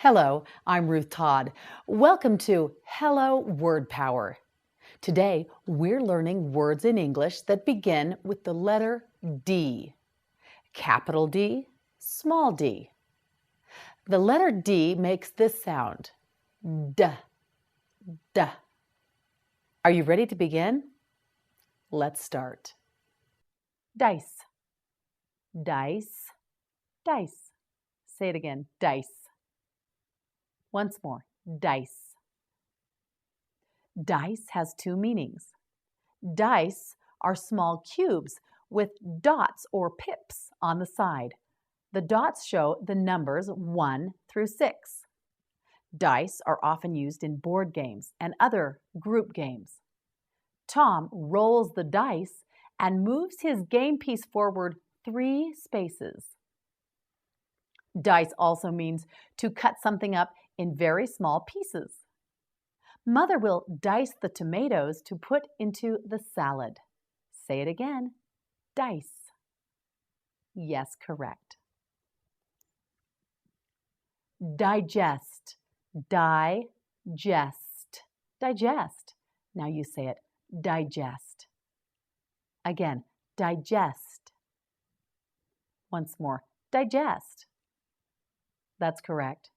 Hello, I'm Ruth Todd. Welcome to Hello Word Power. Today, we're learning words in English that begin with the letter D. Capital D, small d. The letter D makes this sound, D, D. Are you ready to begin? Let's start. Dice, dice, dice. Say it again, dice. Once more, dice. Dice has two meanings. Dice are small cubes with dots or pips on the side. The dots show the numbers 1 through 6. Dice are often used in board games and other group games. Tom rolls the dice and moves his game piece forward 3 spaces. Dice also means to cut something up in very small pieces. Mother will dice the tomatoes to put into the salad. Say it again, dice. Yes, correct. Digest, digest, digest. Now you say it, digest. Again, digest. Once more, digest. That's correct.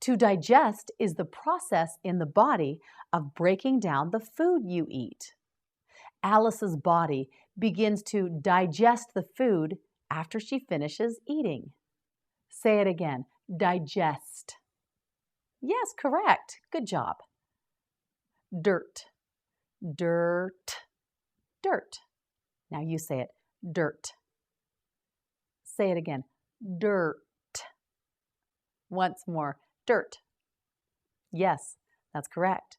To digest is the process in the body of breaking down the food you eat. Alice's body begins to digest the food after she finishes eating. Say it again, digest. Yes, correct. Good job. Dirt, dirt, dirt. Now you say it, dirt. Say it again, dirt. Once more, dirt. Yes, that's correct.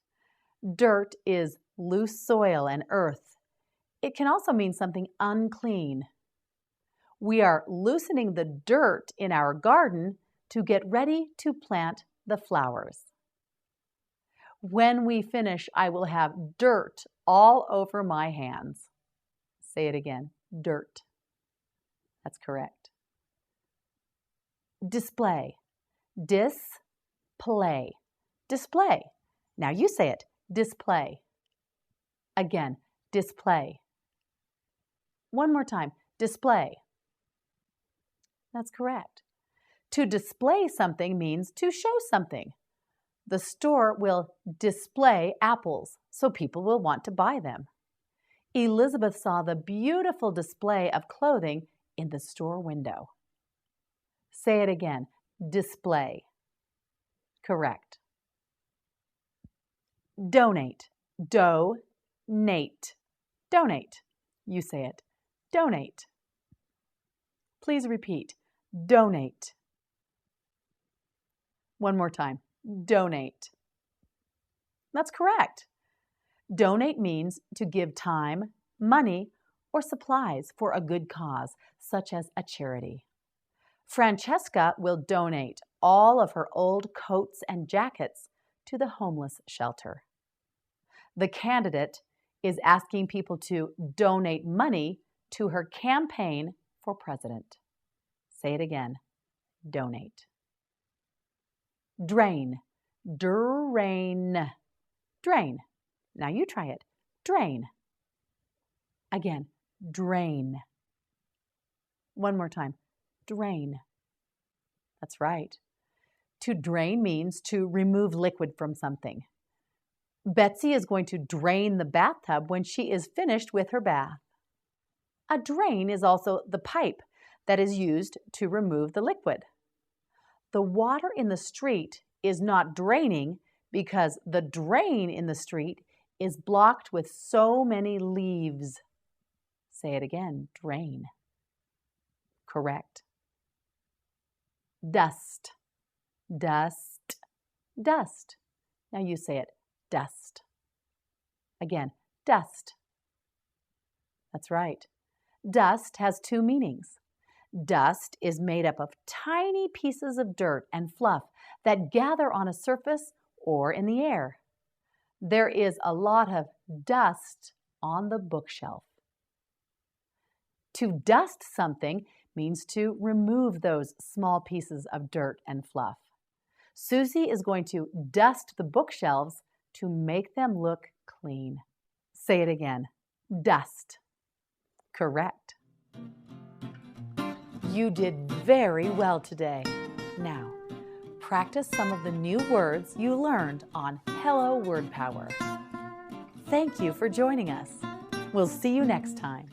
Dirt is loose soil and earth. It can also mean something unclean. We are loosening the dirt in our garden to get ready to plant the flowers. When we finish, I will have dirt all over my hands. Say it again, dirt. That's correct. Display. Display. Display. Now you say it, display. Again, display. One more time, display. That's correct. To display something means to show something. The store will display apples, so people will want to buy them. Elizabeth saw the beautiful display of clothing in the store window. Say it again, display. Correct. Donate. Do-nate. Donate. You say it. Donate. Please repeat. Donate. One more time. Donate. That's correct. Donate means to give time, money, or supplies for a good cause, such as a charity. Francesca will donate all of her old coats and jackets to the homeless shelter. The candidate is asking people to donate money to her campaign for president. Say it again, donate. Drain, drain, drain. Now you try it, drain. Again, drain. One more time, drain. That's right. To drain means to remove liquid from something. Betsy is going to drain the bathtub when she is finished with her bath. A drain is also the pipe that is used to remove the liquid. The water in the street is not draining because the drain in the street is blocked with so many leaves. Say it again, drain. Correct. Dust, dust, dust. Now you say it, dust. Again, dust. That's right. Dust has two meanings. Dust is made up of tiny pieces of dirt and fluff that gather on a surface or in the air. There is a lot of dust on the bookshelf. To dust something means to remove those small pieces of dirt and fluff. Susie is going to dust the bookshelves to make them look clean. Say it again. Dust. Correct. You did very well today. Now, practice some of the new words you learned on Hello Word Power. Thank you for joining us. We'll see you next time.